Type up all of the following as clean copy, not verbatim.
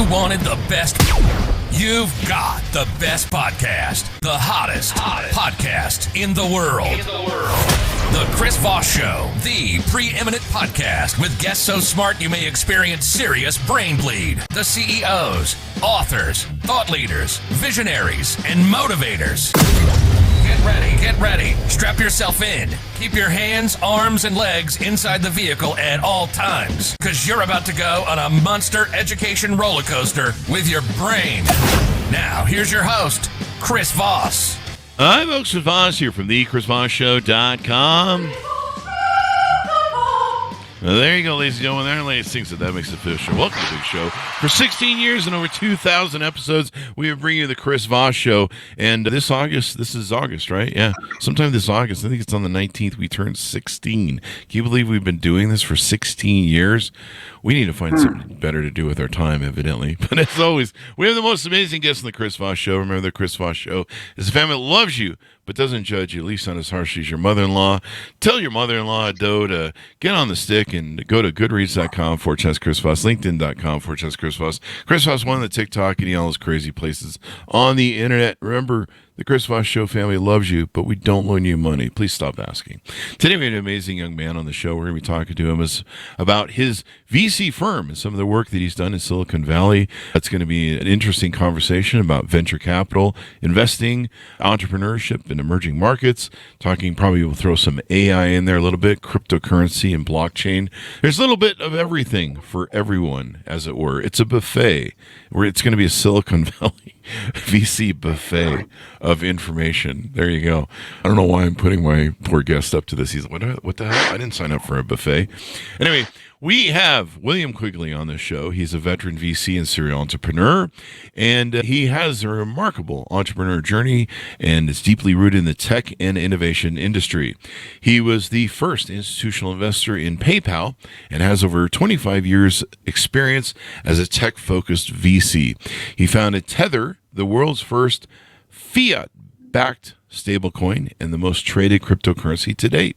You wanted the best. You've got the best podcast. The hottest podcast in the world. The Chris Voss Show, the preeminent podcast with guests so smart you may experience serious brain bleed. The CEOs, authors, thought leaders, visionaries, and motivators. Get ready. Strap yourself in. Keep your hands, arms, and legs inside the vehicle at all times, because you're about to go on a monster education roller coaster with your brain. Now, here's your host, Chris Voss. Hi, folks. Chris Voss here from the chrisvossshow.com. Well, there you go, ladies and gentlemen. There, ladies thinks that makes it official. Welcome to the big show. For 16 years and over 2,000 episodes, we are bringing you the Chris Voss Show. And this is August, right? Yeah, sometime this August. I think it's on the 19th. We turned 16. Can you believe we've been doing this for 16 years? We need to find something better to do with our time, evidently. But as always, we have the most amazing guests on the Chris Voss Show. Remember, the Chris Voss Show is a family that loves you, but doesn't judge you, at least not as harshly as your mother-in-law. Tell your mother-in-law, Doe, to get on the stick and go to goodreads.com/Chris Voss, linkedin.com/Chris Voss. Chris Voss, one of the TikTok and all those crazy places on the internet. Remember, the Chris Voss Show family loves you, but we don't loan you money. Please stop asking. Today we have an amazing young man on the show. We're going to be talking to him about his VC firm and some of the work that he's done in Silicon Valley. That's going to be an interesting conversation about venture capital, investing, entrepreneurship in emerging markets. Probably we'll throw some AI in there a little bit, cryptocurrency and blockchain. There's a little bit of everything for everyone, as it were. It's a buffet where it's going to be a Silicon Valley VC buffet of information. There you go. I don't know why I'm putting my poor guest up to this. He's like, what the hell? I didn't sign up for a buffet. Anyway, we have William Quigley on this show. He's a veteran VC and serial entrepreneur, and he has a remarkable entrepreneur journey and is deeply rooted in the tech and innovation industry. He was the first institutional investor in PayPal and has over 25 years experience as a tech-focused VC. He founded Tether, the world's first fiat-backed stablecoin and the most traded cryptocurrency to date.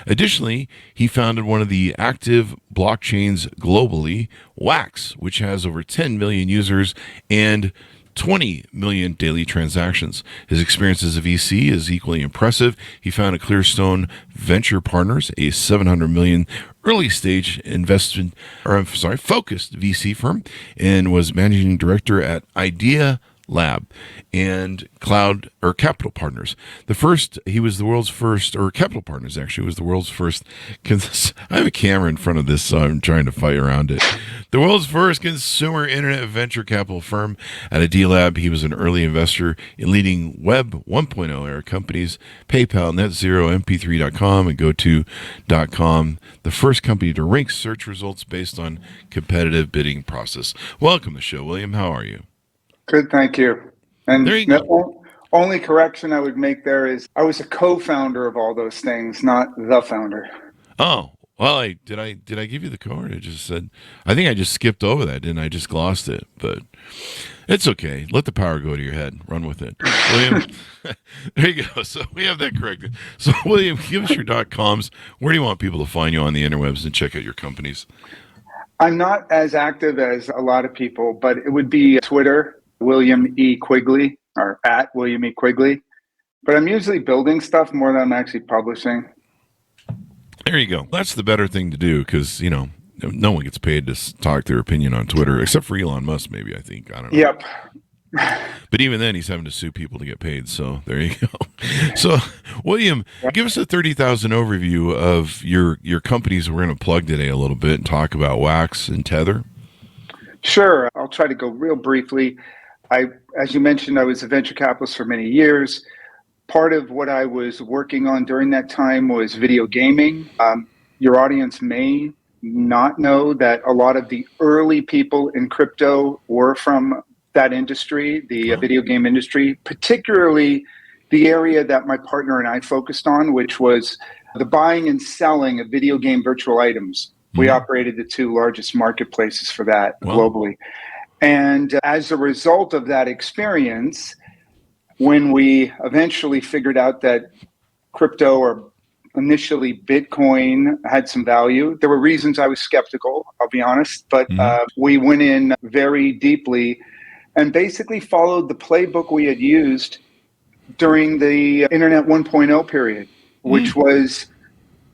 Additionally, he founded one of the active blockchains globally, Wax, which has over 10 million users and 20 million daily transactions. His experience as a VC is equally impressive. He founded Clearstone Venture Partners, a $700 million early-stage focused VC firm, and was managing director at Idea Lab and Capital Partners. He was the world's first, or Capital Partners actually was the world's first. I have a camera in front of this, so I'm trying to fight around it. The world's first consumer internet venture capital firm. At Idea Lab, he was an early investor in leading Web 1.0 era companies, PayPal, NetZero, MP3.com, and GoTo.com, the first company to rank search results based on competitive bidding process. Welcome to the show, William. How are you? Good, thank you. And there you the only correction I would make there is I was a co-founder of all those things, not the founder. Oh, well, did I give you the code? I think I just skipped over that, didn't I? Just glossed it, but it's okay. Let the power go to your head. Run with it. William, there you go. So we have that corrected. So William, give us your .coms. Where do you want people to find you on the interwebs and check out your companies? I'm not as active as a lot of people, but it would be Twitter, William E Quigley, or at William E Quigley. But I'm usually building stuff more than I'm actually publishing. There you go. That's the better thing to do because, no one gets paid to talk their opinion on Twitter, except for Elon Musk, maybe, I think. I don't know. Yep. But even then, he's having to sue people to get paid. So there you go. So, William, give us a 30,000 overview of your companies we're going to plug today a little bit and talk about Wax and Tether. Sure. I'll try to go real briefly. As you mentioned, I was a venture capitalist for many years. Part of what I was working on during that time was video gaming. Your audience may not know that a lot of the early people in crypto were from that industry, the video game industry, particularly the area that my partner and I focused on, which was the buying and selling of video game virtual items. We operated the two largest marketplaces for that globally. And as a result of that experience, when we eventually figured out that crypto, or initially Bitcoin had some value. There were reasons I was skeptical, I'll be honest, but we went in very deeply and basically followed the playbook we had used during the Internet 1.0 period, which was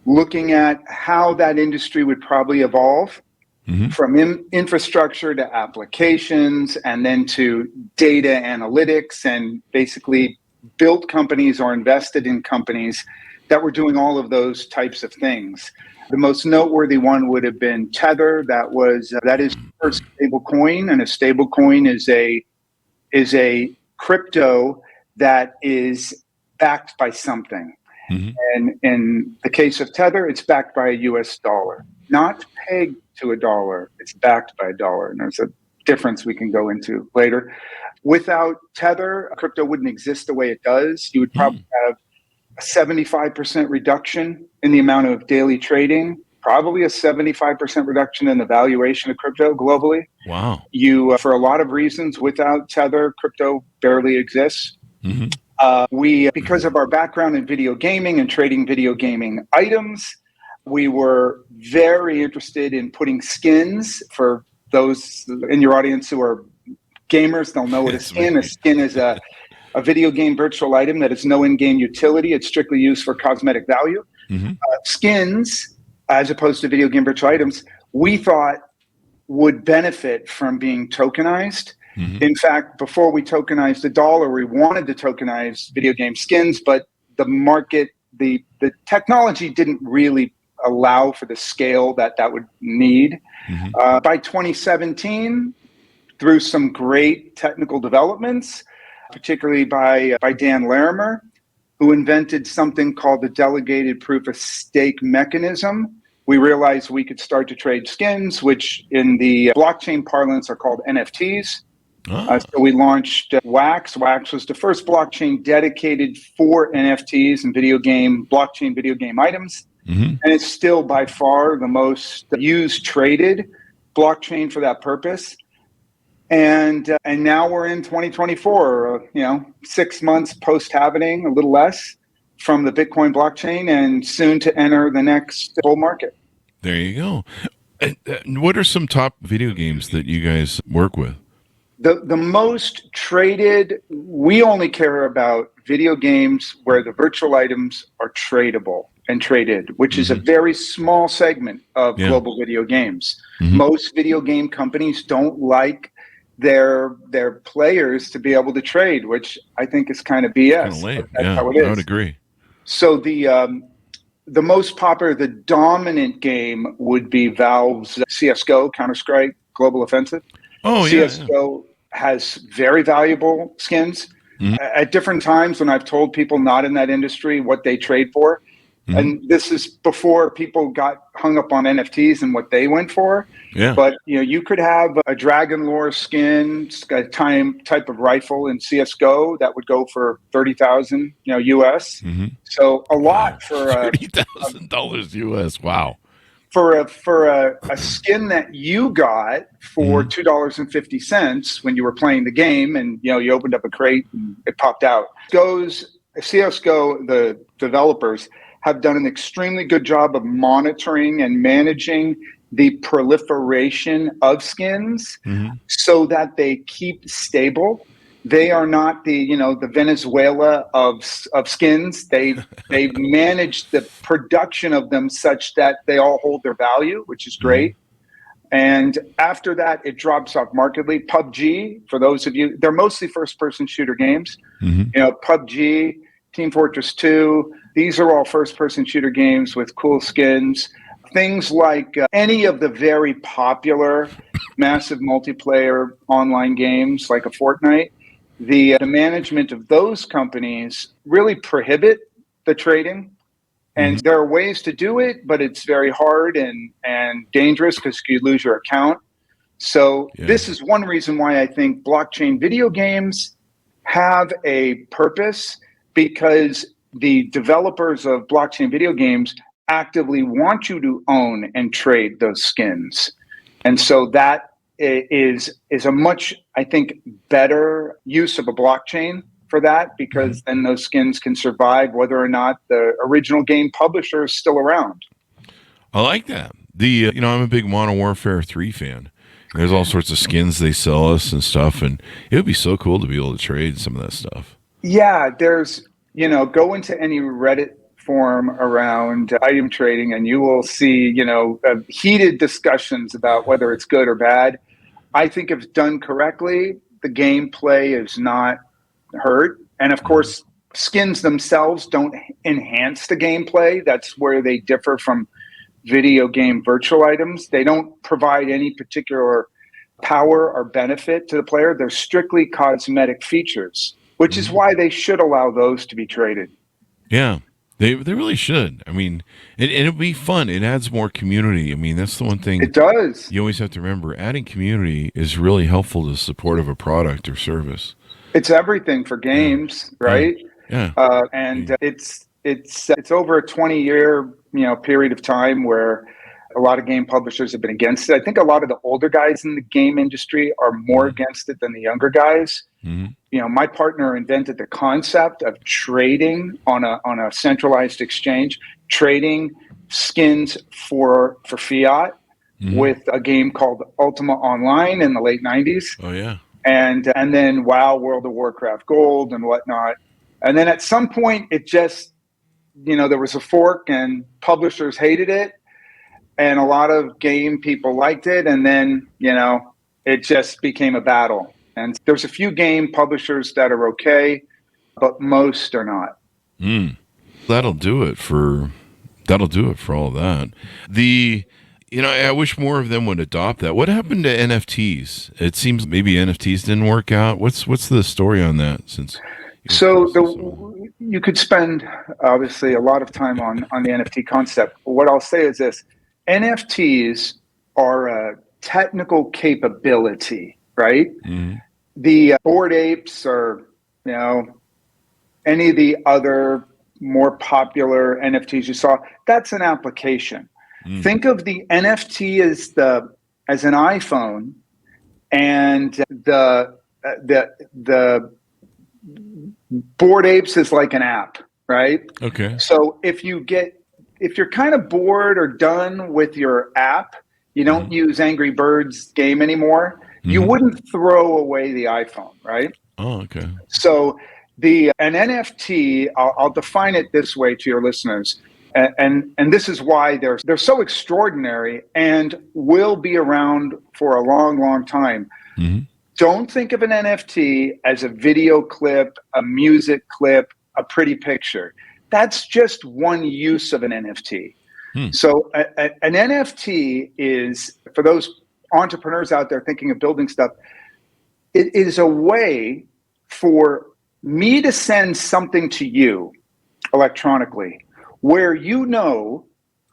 looking at how that industry would probably evolve from infrastructure to applications and then to data analytics, and basically built companies or invested in companies that were doing all of those types of things. The most noteworthy one would have been Tether. That is the first stable coin, and a stable coin is a crypto that is backed by something. And in the case of Tether, it's backed by a US dollar, not pegged to a dollar. It's backed by a dollar. And there's a difference we can go into later. Without Tether, crypto wouldn't exist the way it does. You would probably have a 75% reduction in the amount of daily trading, probably a 75% reduction in the valuation of crypto globally. Wow. For a lot of reasons, without Tether, crypto barely exists. Because of our background in video gaming and trading video gaming items, we were very interested in putting skins. For those in your audience who are gamers, they'll know what a skin is. A skin is a video game virtual item that has no in-game utility. It's strictly used for cosmetic value. Skins, as opposed to video game virtual items, we thought would benefit from being tokenized. In fact, before we tokenized the dollar, we wanted to tokenize video game skins, but the market, the technology didn't really allow for the scale that would need. By 2017, through some great technical developments, particularly by Dan Larimer, who invented something called the delegated proof of stake mechanism, we realized we could start to trade skins, which in the blockchain parlance are called NFTs. So we launched Wax. Wax was the first blockchain dedicated for NFTs and blockchain video game items. And it's still by far the most used traded blockchain for that purpose. And now we're in 2024, 6 months post-halvening, a little less, from the Bitcoin blockchain, and soon to enter the next bull market. There you go. And what are some top video games that you guys work with? The most traded, we only care about video games where the virtual items are tradable and traded, which is a very small segment of global video games. Most video game companies don't like their players to be able to trade, which I think is kind of BS. Kind of lame. That's how it is. I would agree. So the most popular, the dominant game would be Valve's CSGO, Counter-Strike Global Offensive. CSGO has very valuable skins. At different times when I've told people not in that industry what they trade for, and this is before people got hung up on NFTs and what they went for. But you could have a Dragon Lore skin, a type of rifle in CSGO that would go for $30,000 US. So a lot for $30,000 US. Wow. For a skin that you got for $2.50 when you were playing the game, and you opened up a crate and it popped out. CSGO, the developers have done an extremely good job of monitoring and managing the proliferation of skins so that they keep stable. They are not the Venezuela of skins. They manage the production of them such that they all hold their value, which is great. And after that, it drops off markedly. PUBG, for those of you, they're mostly first-person shooter games. PUBG, Team Fortress 2, these are all first-person shooter games with cool skins. Things like any of the very popular massive multiplayer online games like a Fortnite, the management of those companies really prohibit the trading. And there are ways to do it, but it's very hard and dangerous because you lose your account. So this is one reason why I think blockchain video games have a purpose, because the developers of blockchain video games actively want you to own and trade those skins. And so that is a much, I think, better use of a blockchain for that, because then those skins can survive whether or not the original game publisher is still around. I like that. I'm a big Modern Warfare 3 fan. There's all sorts of skins they sell us and stuff, and it would be so cool to be able to trade some of that stuff. Yeah, there's, go into any Reddit forum around item trading and you will see, heated discussions about whether it's good or bad. I think if done correctly, the gameplay is not hurt. And of course, skins themselves don't enhance the gameplay. That's where they differ from video game virtual items. They don't provide any particular power or benefit to the player. They're strictly cosmetic features, which is why they should allow those to be traded. Yeah, they really should. I mean, and it'll be fun. It adds more community. I mean, that's the one thing. It does. You always have to remember, adding community is really helpful to the support of a product or service. It's everything for games, right? Yeah. It's over a 20-year period of time where a lot of game publishers have been against it. I think a lot of the older guys in the game industry are more against it than the younger guys. My partner invented the concept of trading on a centralized exchange, trading skins for fiat with a game called Ultima Online in the late 90s. Oh yeah. And then WoW, World of Warcraft Gold and whatnot. And then at some point it just, there was a fork and publishers hated it and a lot of game people liked it. And then, it just became a battle. And there's a few game publishers that are okay, but most are not. That'll do it for all of that. I wish more of them would adopt that. What happened to NFTs? It seems maybe NFTs didn't work out. What's the story on that? You could spend obviously a lot of time on the NFT concept. What I'll say is this: NFTs are a technical capability, right? The Bored Apes or any of the other more popular NFTs you saw, that's an application. Think of the NFT as an iPhone, and the Bored Apes is like an app, right? Okay. So if you're kind of bored or done with your app, you don't use Angry Birds game anymore, you wouldn't throw away the iPhone, right? Oh, okay. So an NFT, I'll define it this way to your listeners. And this is why they're so extraordinary and will be around for a long, long time. Don't think of an NFT as a video clip, a music clip, a pretty picture. That's just one use of an NFT. So an NFT is, for those entrepreneurs out there thinking of building stuff, it is a way for me to send something to you electronically where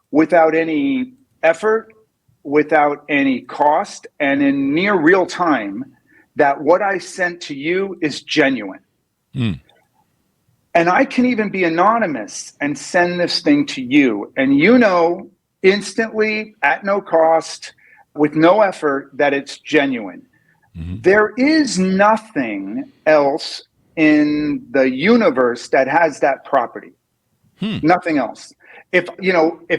without any effort, without any cost, and in near real time, that what I sent to you is genuine. And I can even be anonymous and send this thing to you. And instantly, at no cost, with no effort, that it's genuine. There is nothing else in the universe that has that property. Nothing else. If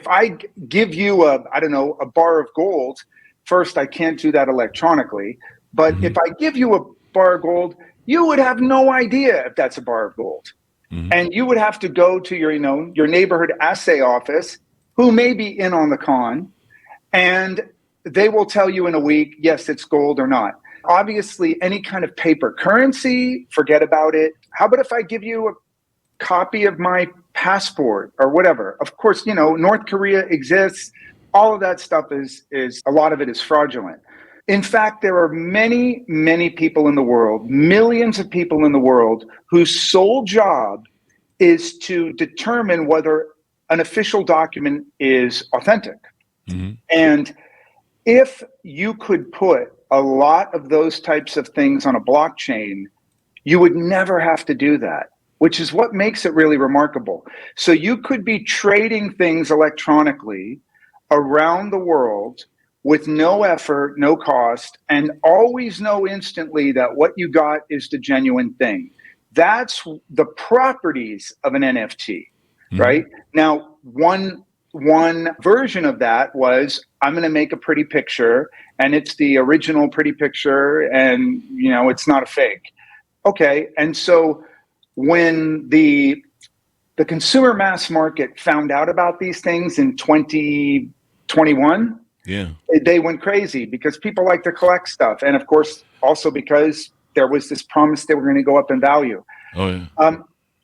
I give you a bar of gold, first, I can't do that electronically. But if I give you a bar of gold, you would have no idea if that's a bar of gold. And you would have to go to your neighborhood assay office, who may be in on the con, and they will tell you in a week, yes, it's gold or not. Obviously, any kind of paper currency, forget about it. How about if I give you a copy of my passport or whatever? Of course, North Korea exists. All of that stuff is a lot of it is fraudulent. In fact, there are many, many people in the world, millions of people in the world, whose sole job is to determine whether an official document is authentic. And if you could put a lot of those types of things on a blockchain, you would never have to do that, which is what makes it really remarkable. So you could be trading things electronically around the world with no effort, no cost, and always know instantly that what you got is the genuine thing. That's the properties of an NFT, right? Now, one version of that was, I'm going to make a pretty picture, and it's the original pretty picture, and it's not a fake. Okay, and so when the consumer mass market found out about these things in 2021, they went crazy because people like to collect stuff, and of course, also because there was this promise they were going to go up in value. Oh yeah.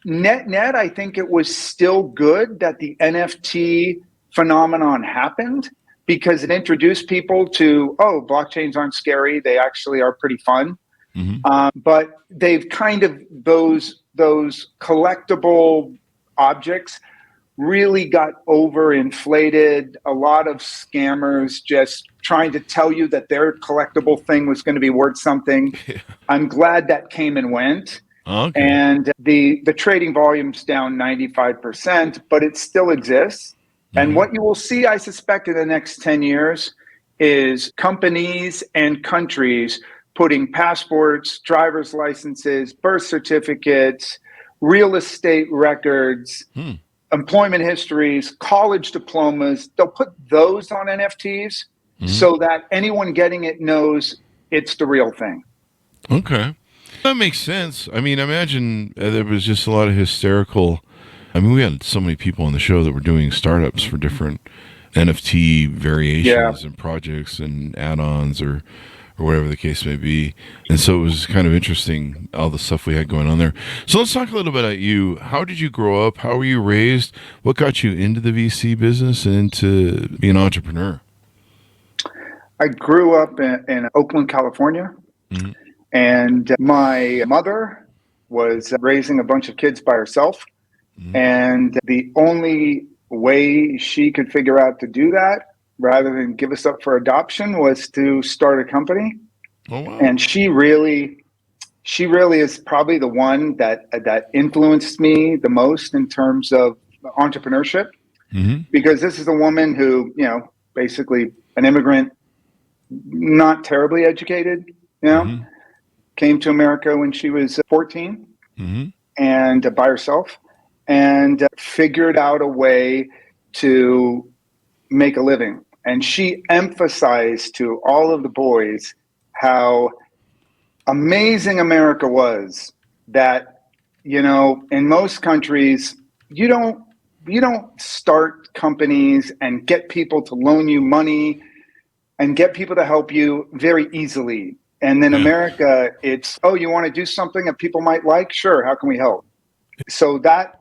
Net, I think it was still good that the NFT phenomenon happened, because it introduced people to, blockchains aren't scary. They actually are pretty fun. But they've kind of, those collectible objects really got overinflated. A lot of scammers just trying to tell you that their collectible thing was going to be worth something. I'm glad that came and went. Okay. And the trading volume's down 95%, but it still exists. And what you will see, I suspect, in the next 10 years is companies and countries putting passports, driver's licenses, birth certificates, real estate records, employment histories, college diplomas. They'll put those on NFTs so that anyone getting it knows it's the real thing. Okay. That makes sense. I mean, imagine there was just a lot of hysterical. I mean, we had so many people on the show that were doing startups for different NFT variations and projects and add-ons or whatever the case may be. And so it was kind of interesting, all the stuff we had going on there. So let's talk a little bit about you. How did you grow up? How were you raised? What got you into the VC business and into being an entrepreneur? I grew up in Oakland, California. And my mother was raising a bunch of kids by herself. And the only way she could figure out to do that, rather than give us up for adoption, was to start a company. Oh, wow. And she really is probably the one that influenced me the most in terms of entrepreneurship. Because this is a woman who, basically an immigrant, not terribly educated, came to America when she was 14 and by herself, and figured out a way to make a living. And she emphasized to all of the boys how amazing America was, that, in most countries, you don't start companies and get people to loan you money and get people to help you very easily. And then America, it's, you want to do something that people might like? Sure. How can we help? So that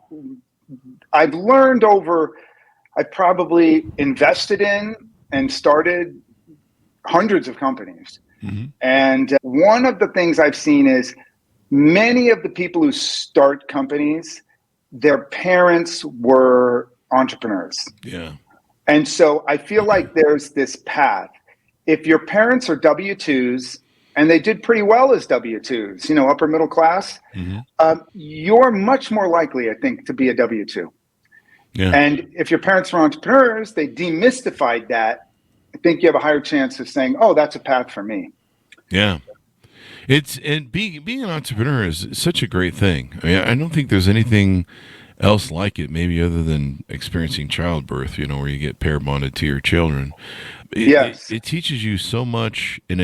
I've learned I probably invested in and started hundreds of companies. And one of the things I've seen is many of the people who start companies, their parents were entrepreneurs. Yeah. And so I feel like there's this path. If your parents are W-2s, and they did pretty well as W-2s, upper middle class, you're much more likely, I think, to be a W-2. Yeah. And if your parents were entrepreneurs, they demystified that. I think you have a higher chance of saying, that's a path for me. Yeah. Being an entrepreneur is such a great thing. I mean, I don't think there's anything else like it, maybe other than experiencing childbirth, where you get pair bonded to your children. It teaches you so much, and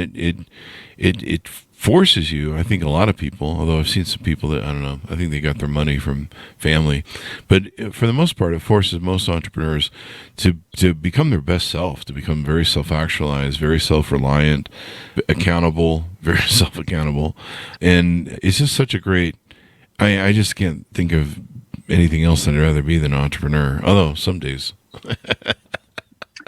it forces you. I think a lot of people, although I've seen some people that, I don't know, I think they got their money from family, but for the most part, it forces most entrepreneurs to become their best self, to become very self-actualized, very self-reliant, accountable, very self-accountable, and it's just such a great. I just can't think of anything else I'd rather be than an entrepreneur. Although some days.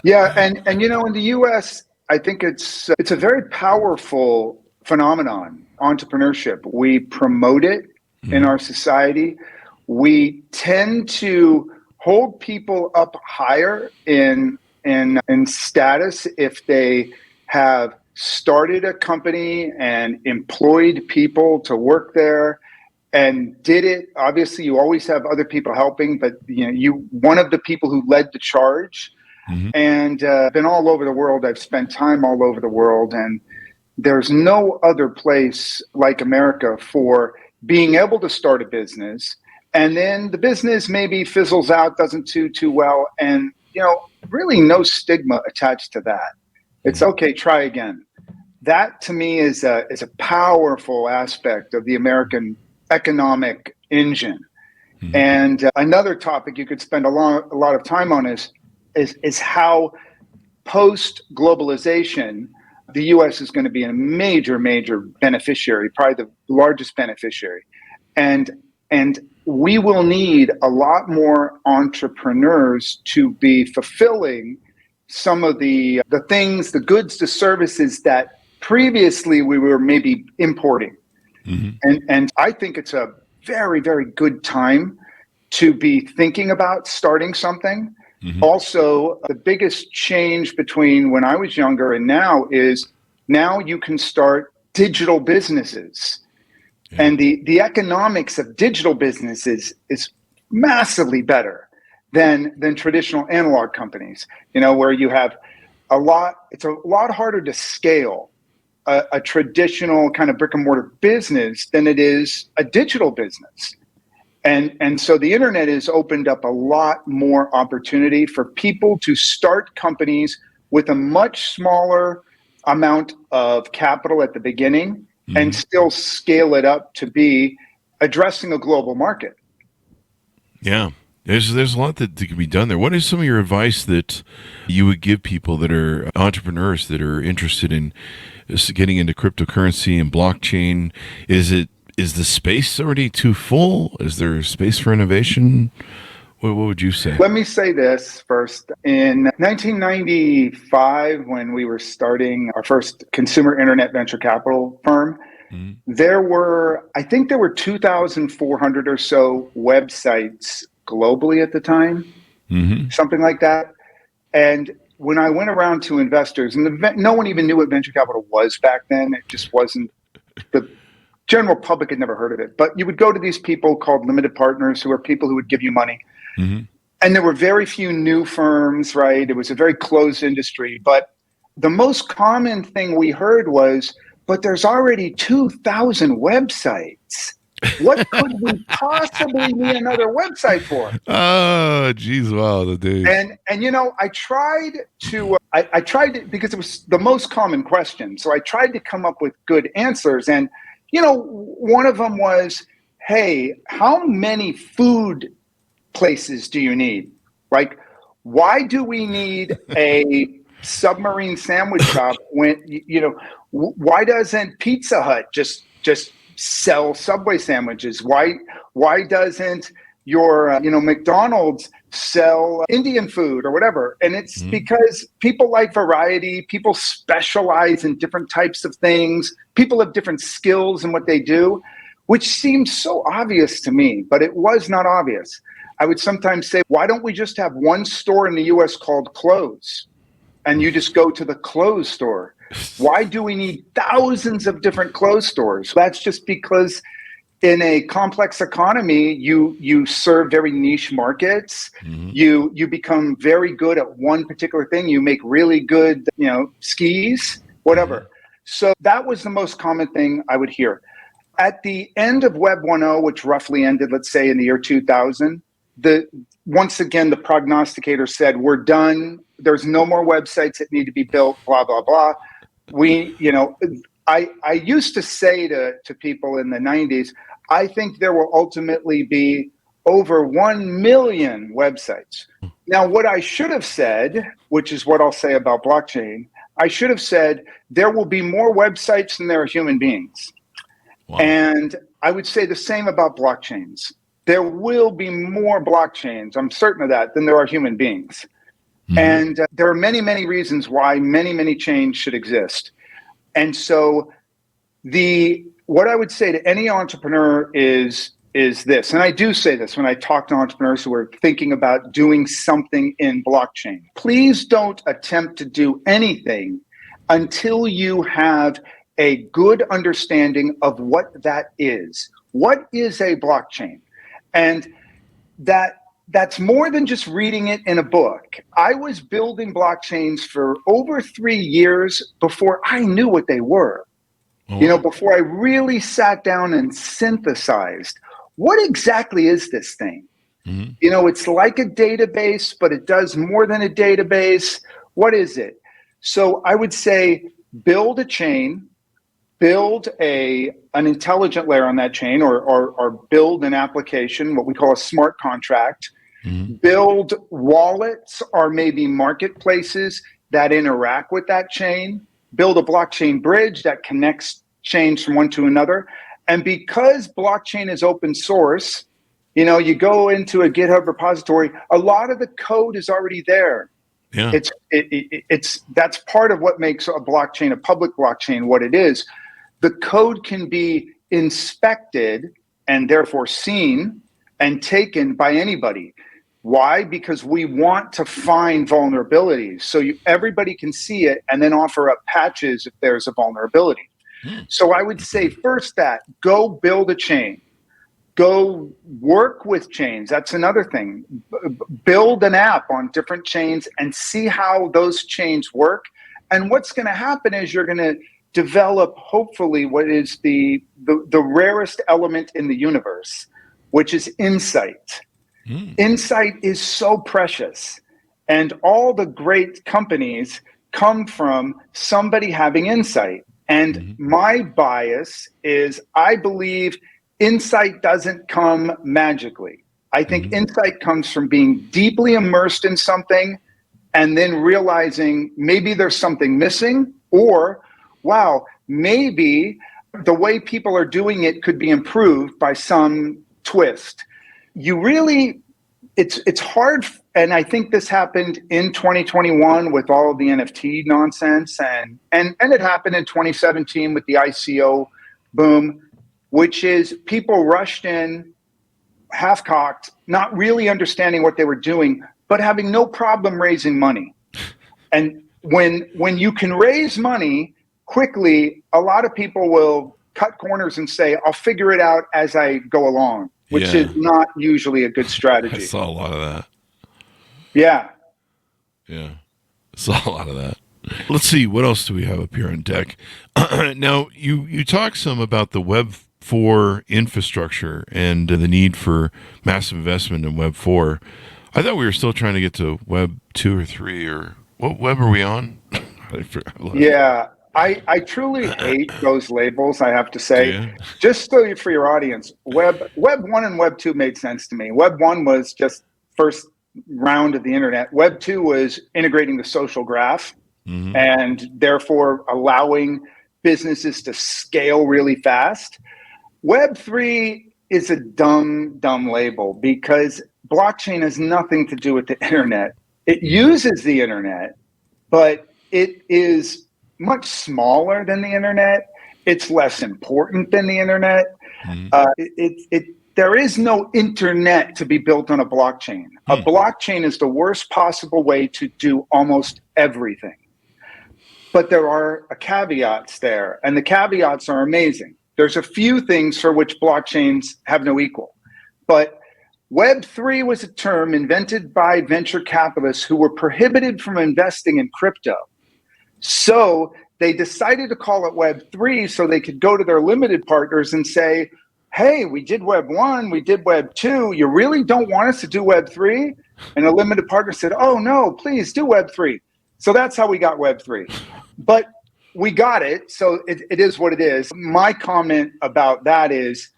Yeah, and in the U.S., I think it's a very powerful phenomenon, entrepreneurship. We promote it in our society. We tend to hold people up higher in status if they have started a company and employed people to work there and did it. Obviously, you always have other people helping, but one of the people who led the charge. And been all over the world. I've spent time all over the world, and there's no other place like America for being able to start a business, and then the business maybe fizzles out, doesn't do too well, and really no stigma attached to that. It's okay, try again. That to me is a powerful aspect of the American economic engine. Mm-hmm. And another topic you could spend a lot of time on is how post-globalization, the U.S. is going to be a major beneficiary, probably the largest beneficiary. And we will need a lot more entrepreneurs to be fulfilling some of the things, the goods, the services that previously we were maybe importing. Mm-hmm. And I think it's a very, very good time to be thinking about starting something. Mm-hmm. Also, the biggest change between when I was younger and now is now you can start digital businesses. Yeah. And the economics of digital businesses is massively better than traditional analog companies, where you have it's a lot harder to scale a traditional kind of brick and mortar business than it is a digital business. And so the internet has opened up a lot more opportunity for people to start companies with a much smaller amount of capital at the beginning, mm-hmm. and still scale it up to be addressing a global market. Yeah. There's a lot that can be done there. What is some of your advice that you would give people that are entrepreneurs that are interested in getting into cryptocurrency and blockchain? Is the space already too full? Is there space for innovation? What would you say? Let me say this first. In 1995, when we were starting our first consumer internet venture capital firm, mm-hmm. there were 2,400 or so websites globally at the time, mm-hmm. something like that. And when I went around to investors, and no one even knew what venture capital was back then. It just wasn't, the general public had never heard of it. But you would go to these people called limited partners, who are people who would give you money. Mm-hmm. And there were very few new firms, right? It was a very closed industry. But the most common thing we heard was, but there's already 2,000 websites. What could we possibly need another website for? Oh, geez, wow, the days. And I tried to, because it was the most common question. So I tried to come up with good answers. And, one of them was, hey, how many food places do you need? Like, why do we need a submarine sandwich shop when, why doesn't Pizza Hut just sell Subway sandwiches? Why doesn't your McDonald's sell Indian food or whatever? And it's mm-hmm. because people like variety, people specialize in different types of things, people have different skills in what they do, which seems so obvious to me, but it was not obvious. I would sometimes say, why don't we just have one store in the US called clothes? And you just go to the clothes store. Why do we need thousands of different clothes stores? That's just because in a complex economy, you serve very niche markets. Mm-hmm. You become very good at one particular thing. You make really good, skis, whatever. Mm-hmm. So that was the most common thing I would hear. At the end of Web 1.0, which roughly ended, let's say, in the year 2000, once again, the prognosticator said, we're done. There's no more websites that need to be built, blah, blah, blah. I used to say to people in the 90s, I think there will ultimately be over 1 million websites. Now, what I should have said, which is what I'll say about blockchain, I should have said there will be more websites than there are human beings. Wow. And I would say the same about blockchains. There will be more blockchains, I'm certain of that, than there are human beings. Mm-hmm. And there are many, many reasons why many chains should exist. And so what I would say to any entrepreneur is this, and I do say this when I talk to entrepreneurs who are thinking about doing something in blockchain. Please don't attempt to do anything until you have a good understanding of what that is. What is a blockchain? And that's more than just reading it in a book. I was building blockchains for over 3 years before I knew what they were. Oh. Before I really sat down and synthesized, what exactly is this thing? Mm-hmm. It's like a database, but it does more than a database. What is it? So I would say build a chain, build an intelligent layer on that chain, or build an application, what we call a smart contract, build wallets or maybe marketplaces that interact with that chain, build a blockchain bridge that connects chains from one to another. And because blockchain is open source, you go into a GitHub repository, a lot of the code is already there. Yeah. That's part of what makes a blockchain, a public blockchain, what it is. The code can be inspected and therefore seen and taken by anybody. Why? Because we want to find vulnerabilities so everybody can see it and then offer up patches if there's a vulnerability. So I would say first that go build a chain. Go work with chains. That's another thing. Build an app on different chains and see how those chains work. And what's going to happen is you're going to develop, hopefully, what is the rarest element in the universe, which is insight. Insight is so precious. And all the great companies come from somebody having insight. And my bias is I believe insight doesn't come magically. I think insight comes from being deeply immersed in something and then realizing maybe there's something missing, or, wow, maybe the way people are doing it could be improved by some twist. It's hard, and I think this happened in 2021 with all of the NFT nonsense, and it happened in 2017 with the ICO boom, which is people rushed in half-cocked, not really understanding what they were doing, but having no problem raising money. And when you can raise money quickly, a lot of people will cut corners and say, I'll figure it out as I go along, which is not usually a good strategy. I saw a lot of that. Yeah. Yeah. I saw a lot of that. Let's see, what else do we have up here on deck? Now, you talk some about the Web 4 infrastructure and the need for massive investment in Web 4. I thought we were still trying to get to Web 2 or 3, or what web are we on? Yeah, I truly hate those labels, I have to say. Yeah. Just so for your audience, Web 1 and Web 2 made sense to me. Web 1 was just first round of the internet. Web 2 was integrating the social graph and therefore allowing businesses to scale really fast. Web 3 is a dumb label because blockchain has nothing to do with the internet. It uses the internet, but it is much smaller than the internet. It's less important than the internet. There is no internet to be built on a blockchain. A blockchain is the worst possible way to do almost everything. But there are caveats there, and the caveats are amazing. There's a few things for which blockchains have no equal. But Web3 was a term invented by venture capitalists who were prohibited from investing in crypto. So they decided to call it Web3 so they could go to their limited partners and say, hey, we did Web 1, we did Web 2. You really don't want us to do Web 3? And a limited partner said, oh, no, please do Web 3. So that's how we got Web 3. But we got it, so it is what it is. My comment about that is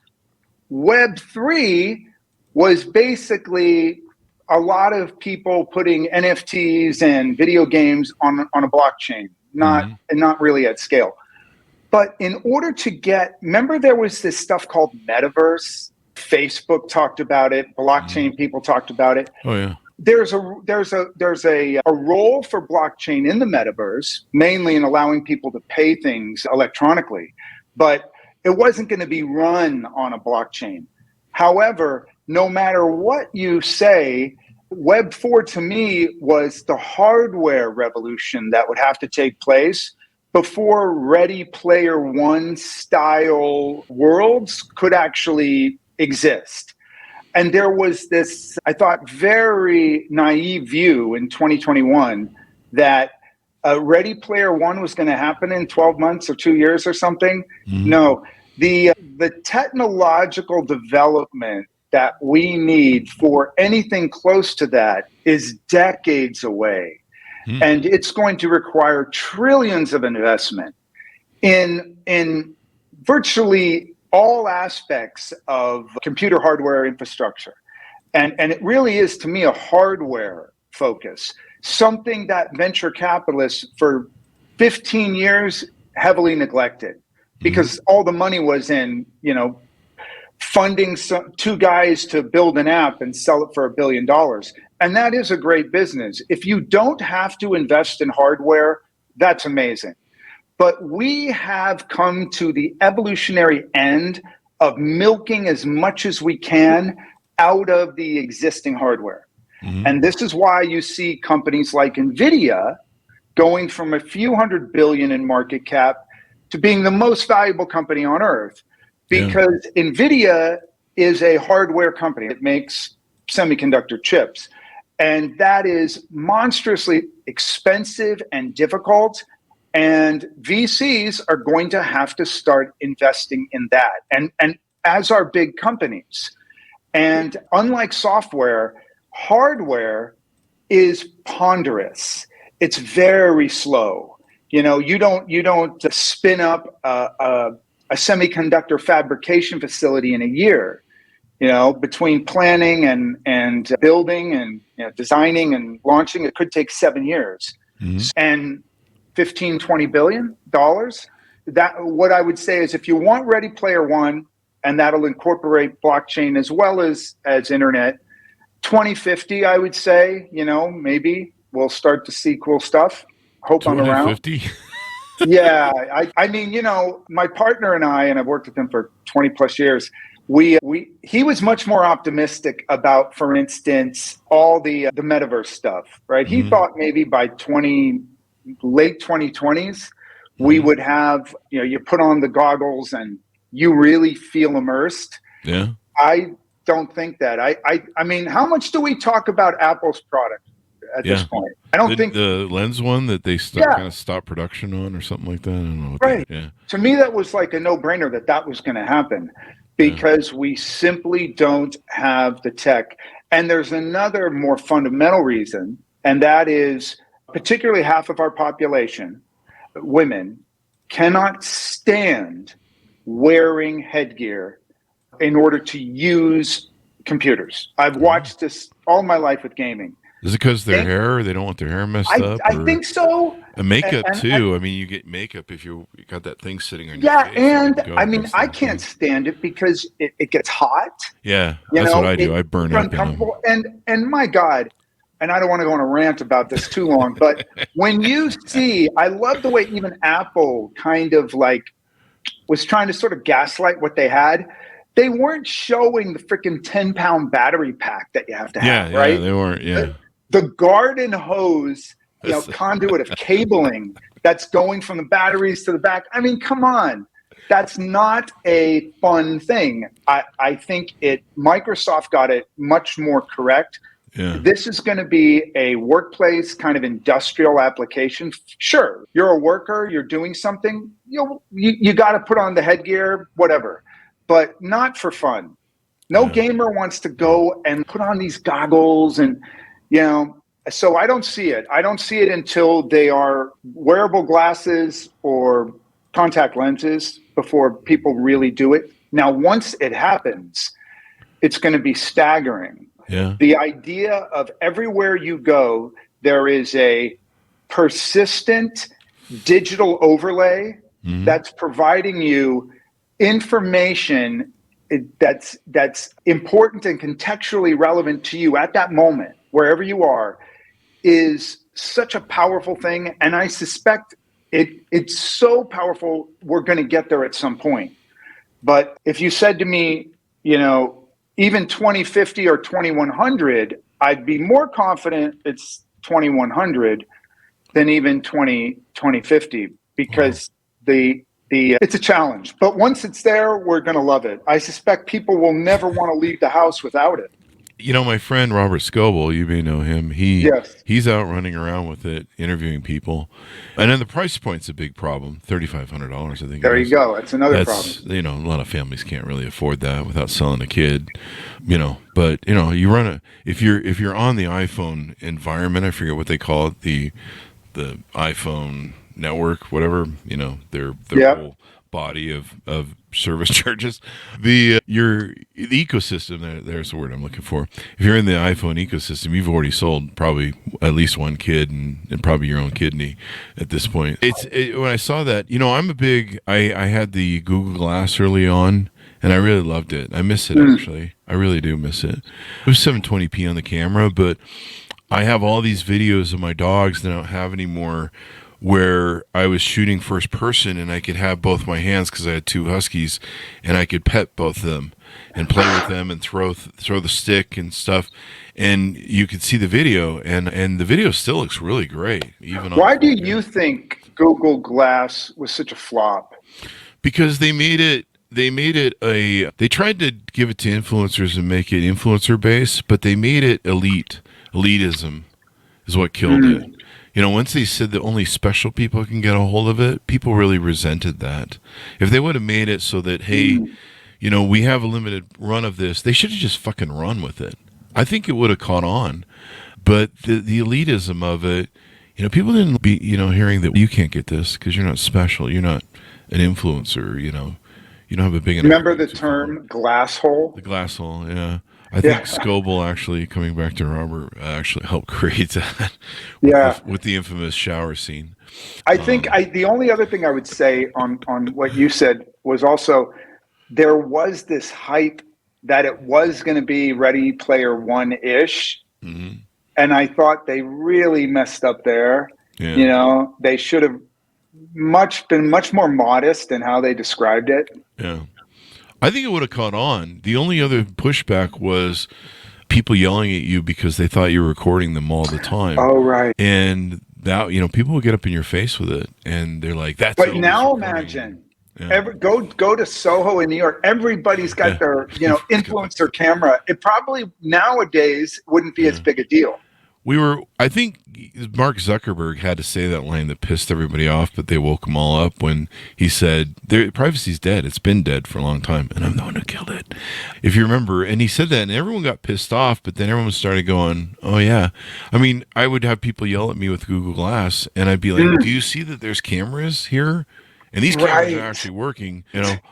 Web 3 was basically a lot of people putting NFTs and video games on a blockchain, not really at scale. But in order to remember there was this stuff called metaverse. Facebook talked about it. Blockchain people talked about it. Oh yeah. There's a role for blockchain in the metaverse, mainly in allowing people to pay things electronically, but it wasn't going to be run on a blockchain. However, no matter what you say, Web 4 to me was the hardware revolution that would have to take place before Ready Player One style worlds could actually exist. And there was this, I thought, very naive view in 2021 that Ready Player One was going to happen in 12 months or 2 years or something. Mm-hmm. No, the technological development that we need for anything close to that is decades away. Hmm. And it's going to require trillions of investment in virtually all aspects of computer hardware infrastructure. And it really is, to me, a hardware focus, something that venture capitalists for 15 years heavily neglected because all the money was in, funding two guys to build an app and sell it for $1 billion. And that is a great business. If you don't have to invest in hardware, that's amazing. But we have come to the evolutionary end of milking as much as we can out of the existing hardware. Mm-hmm. And this is why you see companies like NVIDIA going from a few $100 billion in market cap to being the most valuable company on earth. Because NVIDIA is a hardware company. It makes semiconductor chips. And that is monstrously expensive and difficult. And VCs are going to have to start investing in that. And as are big companies. And unlike software, hardware is ponderous. It's very slow. You don't spin up a semiconductor fabrication facility in a year. Between planning and building and designing and launching, it could take 7 years. Mm-hmm. And $15-20 billion. That, what I would say is, if you want Ready Player One, and that'll incorporate blockchain as well as internet, 2050, I would say, maybe we'll start to see cool stuff. Hope I'm around. 2050? Yeah. I mean, my partner and I, and I've worked with him for 20 plus years, he was much more optimistic about, for instance, all the metaverse stuff, right? Mm-hmm. He thought maybe by late 2020s, we would have, you put on the goggles and you really feel immersed. Yeah. I don't think that. I mean, how much do we talk about Apple's product at this point? I don't think the lens one that they kind of stopped production on or something like that. I don't know. Right. Yeah. To me, that was like a no-brainer that was going to happen because we simply don't have the tech. And there's another more fundamental reason, and that is particularly half of our population, women, cannot stand wearing headgear in order to use computers. I've watched this all my life with gaming. Is it because their hair? They don't want their hair messed up? I think so. And makeup too. I mean, you get makeup if you got that thing sitting on your face. Yeah, and I mean, I can't stand it because it gets hot. Yeah, that's what I do. I burn up. Uncomfortable. And my God, and I don't want to go on a rant about this too long, but when you see, I love the way even Apple kind of like was trying to sort of gaslight what they had. They weren't showing the freaking 10-pound battery pack that you have to have, right? Yeah, they weren't. Yeah. The garden hose, conduit of cabling that's going from the batteries to the back. I mean, come on. That's not a fun thing. I think Microsoft got it much more correct. Yeah. This is going to be a workplace kind of industrial application. Sure, you're a worker, you're doing something, you got to put on the headgear, whatever, but not for fun. No gamer wants to go and put on these goggles and, so I don't see it. I don't see it until they are wearable glasses or contact lenses before people really do it. Now, once it happens, it's going to be staggering. Yeah. The idea of everywhere you go, there is a persistent digital overlay that's providing you information that's important and contextually relevant to you at that moment, wherever you are, is such a powerful thing. And I suspect it's so powerful, we're going to get there at some point. But if you said to me, even 2050 or 2100, I'd be more confident it's 2100 than even 2050 because it's a challenge. But once it's there, we're going to love it. I suspect people will never want to leave the house without it. My friend Robert Scoble, you may know him. Yes. He's out running around with it, interviewing people, and then the price point's a big problem. $3,500, I think. There you go. That's another problem. A lot of families can't really afford that without selling a kid. But you run if you're on the iPhone environment, I forget what they call it, the iPhone network, whatever. Their whole body of service charges. The ecosystem, there's the word I'm looking for. If you're in the iPhone ecosystem, you've already sold probably at least one kid and probably your own kidney at this point. When I saw that, I had the Google Glass early on, and I really loved it. I miss it, actually. I really do miss it. It was 720p on the camera, but I have all these videos of my dogs that I don't have anymore, where I was shooting first person and I could have both my hands because I had two huskies, and I could pet both of them and play with them and throw the stick and stuff, and you could see the video, and the video still looks really great. Why do you think Google Glass was such a flop? Because they tried to give it to influencers and make it influencer based, but they made it elitism is what killed it. Once they said that only special people can get a hold of it, people really resented that. If they would have made it so that, hey, we have a limited run of this, they should have just fucking run with it. I think it would have caught on. But the elitism of it, people didn't be, hearing that you can't get this because you're not special. You're not an influencer, you don't have a big enough. Remember the term glass hole? The glass hole, yeah. I think Scoble, actually, coming back to Robert, actually helped create that with the infamous shower scene. I think the only other thing I would say on what you said was also there was this hype that it was going to be Ready Player One-ish, and I thought they really messed up there. Yeah. They should have been much more modest in how they described it. Yeah. I think it would have caught on. The only other pushback was people yelling at you because they thought you were recording them all the time. Oh, right. And that, people will get up in your face with it, and they're like, "That's." But now imagine, go to Soho in New York. Everybody's got their, influencer camera. It probably nowadays wouldn't be as big a deal. I think Mark Zuckerberg had to say that line that pissed everybody off, but they woke them all up when he said, privacy's dead. It's been dead for a long time, and I'm the one who killed it. If you remember, and he said that, and everyone got pissed off, but then everyone started going, oh, yeah. I mean, I would have people yell at me with Google Glass, and I'd be like, do you see that there's cameras here? And these cameras are actually working.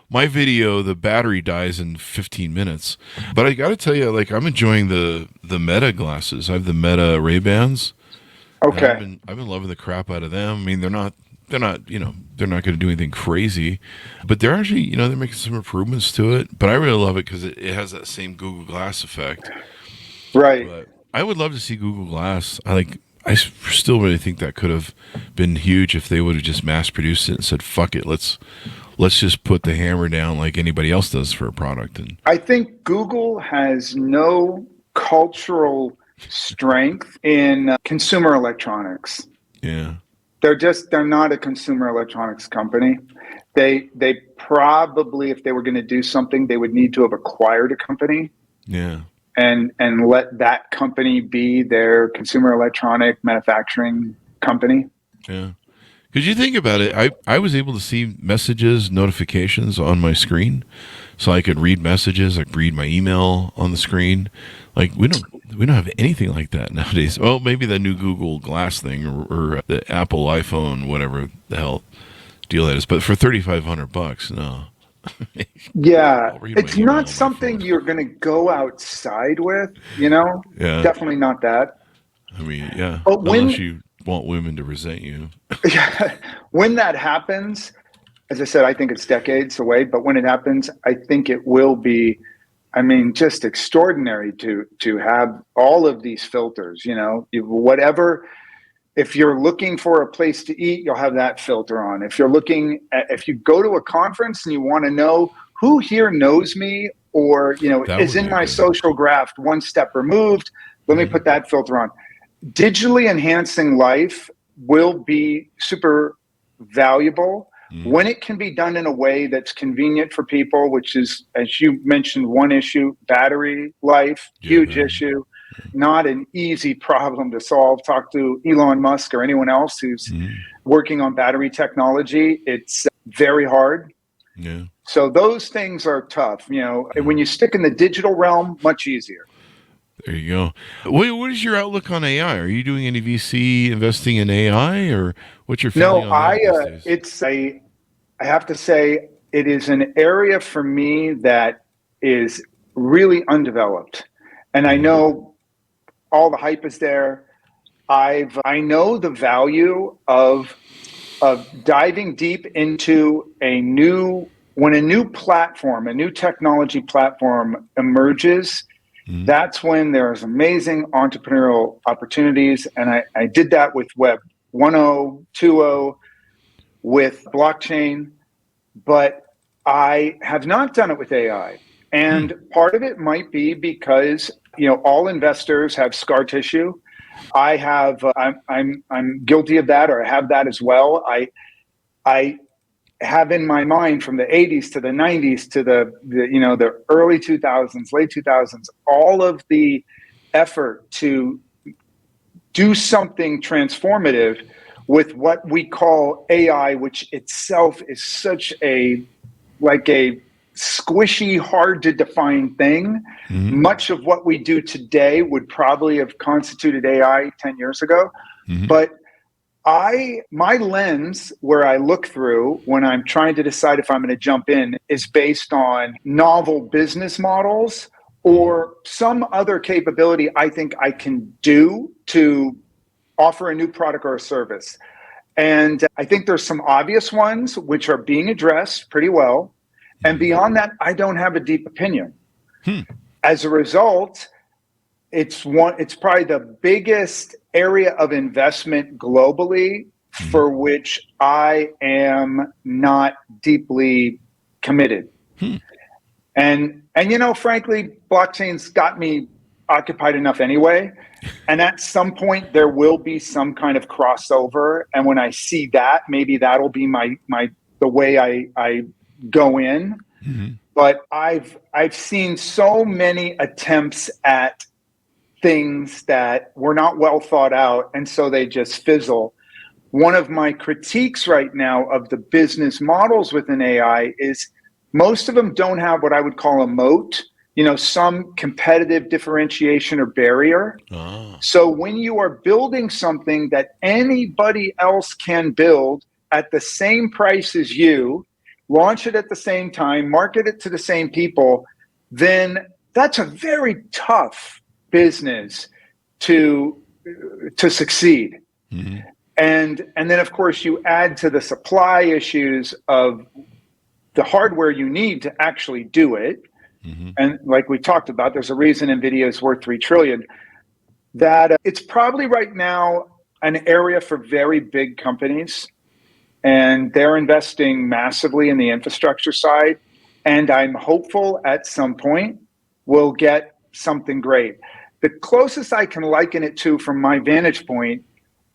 My video, the battery dies in 15 minutes. But I got to tell you, I'm enjoying the Meta glasses. I have the Meta Ray-Bans. Okay. I've been loving the crap out of them. I mean, they're not going to do anything crazy, but they're actually, they're making some improvements to it. But I really love it because it has that same Google Glass effect. Right. But I would love to see Google Glass. I still really think that could have been huge if they would have just mass produced it and said, fuck it, let's just put the hammer down like anybody else does for a product. And I think Google has no cultural strength in consumer electronics. Yeah. They're not a consumer electronics company. They probably, if they were going to do something, they would need to have acquired a company. Yeah. And let that company be their consumer electronic manufacturing company. Yeah. Because you think about it, I was able to see messages, notifications on my screen, so I could read messages. I could read my email on the screen. We don't have anything like that nowadays. Well, maybe the new Google Glass thing or the Apple iPhone, whatever the hell deal that is. But for $3,500, no. Yeah, it's not something you're going to go outside with, Yeah. Definitely not that. I mean, yeah. But unless you want women to resent you. Yeah. When that happens, as I said, I think it's decades away. But when it happens, I think it will be, just extraordinary to have all of these filters. Whatever. If you're looking for a place to eat, you'll have that filter on. If you go to a conference and you want to know who here knows me or, is in my social graph one step removed, let me put that filter on. Digitally enhancing life will be super valuable, when it can be done in a way that's convenient for people, which is, as you mentioned, one issue, battery life, huge issue, not an easy problem to solve. Talk to Elon Musk or anyone else who's working on battery technology. It's very hard. Yeah. So those things are tough. And when you stick in the digital realm, much easier. There you go. What is your outlook on AI? Are you doing any VC investing in AI, or what's your feeling on that these days? I have to say, it is an area for me that is really undeveloped. And I know all the hype is there. I know the value of diving deep into when a new platform, a new technology platform emerges. That's when there's amazing entrepreneurial opportunities. And I did that with Web 1.0, 2.0, with blockchain, but I have not done it with AI. And part of it might be because, all investors have scar tissue. I have, I'm guilty of that, or I have that as well. I have in my mind from the 80s to the 90s to the early 2000s, late 2000s, all of the effort to do something transformative with what we call AI, which itself is such a squishy, hard to define thing. Much of what we do today would probably have constituted AI 10 years ago. But my lens where I look through when I'm trying to decide if I'm going to jump in is based on novel business models or some other capability I think I can do to offer a new product or a service. And I think there's some obvious ones which are being addressed pretty well. And beyond that, I don't have a deep opinion. As a result, it's probably the biggest area of investment globally for which I am not deeply committed. And frankly, blockchain's got me occupied enough anyway. And at some point there will be some kind of crossover. And when I see that, maybe that'll be the way I go in. But I've seen so many attempts at things that were not well thought out, and so they just fizzle. One of my critiques right now of the business models within AI is most of them don't have what I would call a moat, some competitive differentiation or barrier. So when you are building something that anybody else can build at the same price as you, launch it at the same time, market it to the same people, then that's a very tough business to succeed. And then of course you add to the supply issues of the hardware you need to actually do it. And like we talked about, there's a reason NVIDIA is worth $3 trillion. That it's probably right now an area for very big companies, and they're investing massively in the infrastructure side. And I'm hopeful at some point we'll get something great. The closest I can liken it to from my vantage point,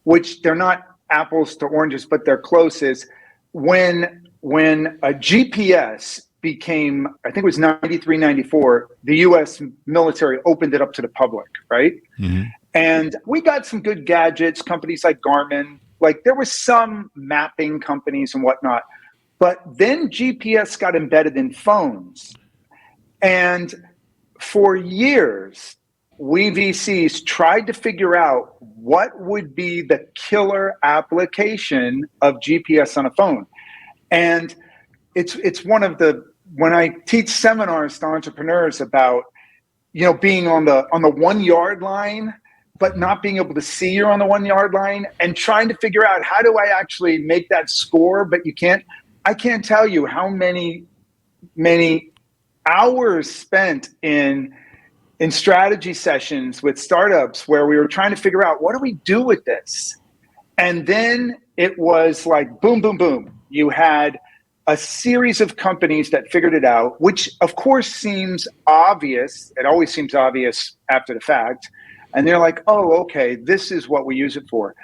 which they're not apples to oranges, but they're close, is when a GPS became, I think it was 93, 94, the US military opened it up to the public, right? And we got some good gadgets, companies like Garmin, there was some mapping companies and whatnot, but then GPS got embedded in phones. And for years, we VCs tried to figure out what would be the killer application of GPS on a phone. And it's one of when I teach seminars to entrepreneurs about, being on the 1 yard line, but not being able to see you're on the 1 yard line, and trying to figure out how do I actually make that score, but I can't tell you how many hours spent in strategy sessions with startups where we were trying to figure out what do we do with this? And then it was like, boom, boom, boom. You had a series of companies that figured it out, which of course seems obvious. It always seems obvious after the fact. And they're like, oh, okay, this is what we use it for.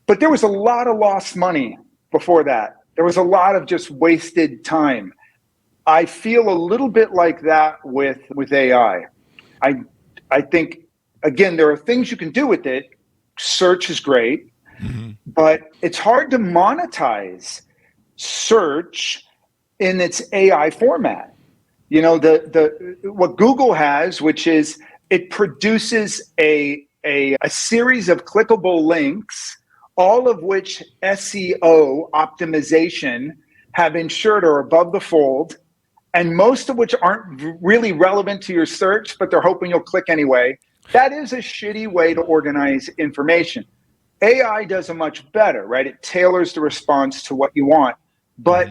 But there was a lot of lost money before that. there was a lot of just wasted time. I feel a little bit like that with AI. I think, again, there are things you can do with it. Search is great, but it's hard to monetize search in its AI format. You know, what Google has, which is it produces a series of clickable links, all of which SEO optimization have ensured are above the fold, and most of which aren't really relevant to your search, but they're hoping you'll click anyway. That is a shitty way to organize information. AI does a much better, right? It tailors the response to what you want, but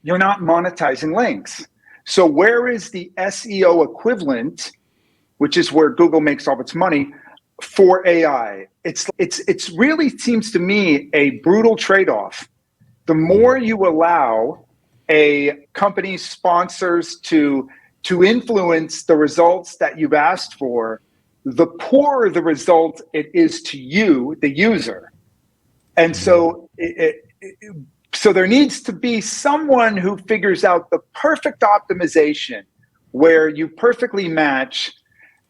you're not monetizing links. So where is the SEO equivalent, which is where Google makes all of its money, for AI? It's really seems to me a brutal trade-off. The more you allow a company's sponsors to influence the results that you've asked for, the poorer the result it is to you, the user. And so so there needs to be someone who figures out the perfect optimization where you perfectly match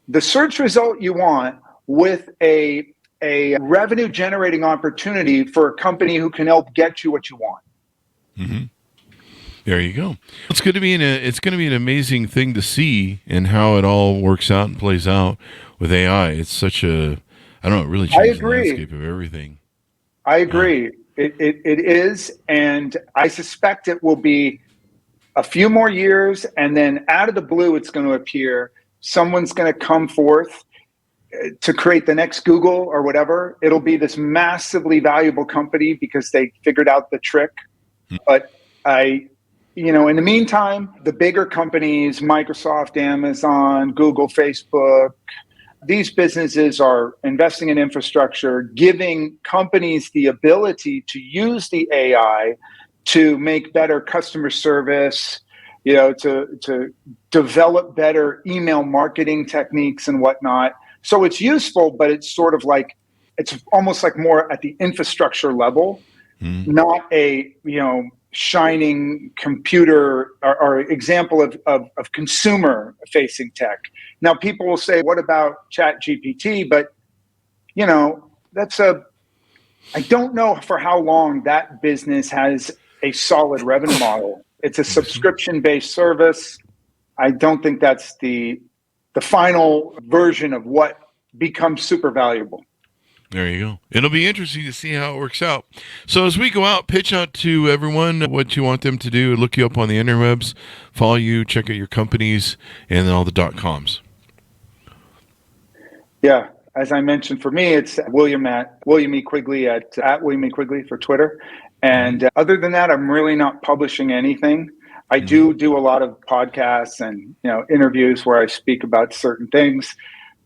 the search result you want with a revenue generating opportunity for a company who can help get you what you want. Mm-hmm. There you go. It's going to be an amazing thing to see and how it all works out and plays out with AI. It's such a, I don't know, it really changes the landscape of everything. I agree. It is, and I suspect it will be a few more years, and then out of the blue, it's going to appear. Someone's going to come forth to create the next Google or whatever. It'll be this massively valuable company because they figured out the trick. But in the meantime, the bigger companies, Microsoft, Amazon, Google, Facebook, these businesses are investing in infrastructure, giving companies the ability to use the AI to make better customer service, to develop better email marketing techniques and whatnot. So it's useful, but it's sort of like, it's almost like more at the infrastructure level, not a, shining computer or example of consumer facing tech. Now people will say, what about ChatGPT? But I don't know for how long that business has a solid revenue model. It's a subscription-based service. I don't think that's the final version of what becomes super valuable. There you go. It'll be interesting to see how it works out. So as we go out, pitch out to everyone what you want them to do, look you up on the interwebs, follow you, check out your companies, and then all the .coms. Yeah. As I mentioned, for me, it's William E Quigley at William E Quigley for Twitter. And other than that, I'm really not publishing anything. I do a lot of podcasts and interviews where I speak about certain things,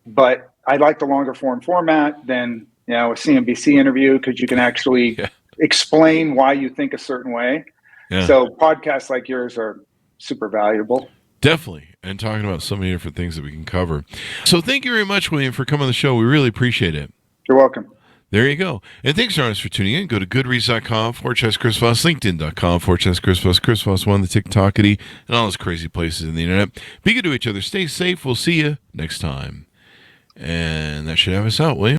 but I like the longer form format than a CNBC interview because you can actually explain why you think a certain way. Yeah. So podcasts like yours are super valuable. Definitely. And talking about so many different things that we can cover. So thank you very much, William, for coming on the show. We really appreciate it. You're welcome. There you go. And thanks, Arnold, for tuning in. Go to goodreads.com/Chris Voss, LinkedIn.com/Chris Voss, Chris Voss One, the TikTokity, and all those crazy places in the internet. Be good to each other. Stay safe. We'll see you next time. And that should have us out, William.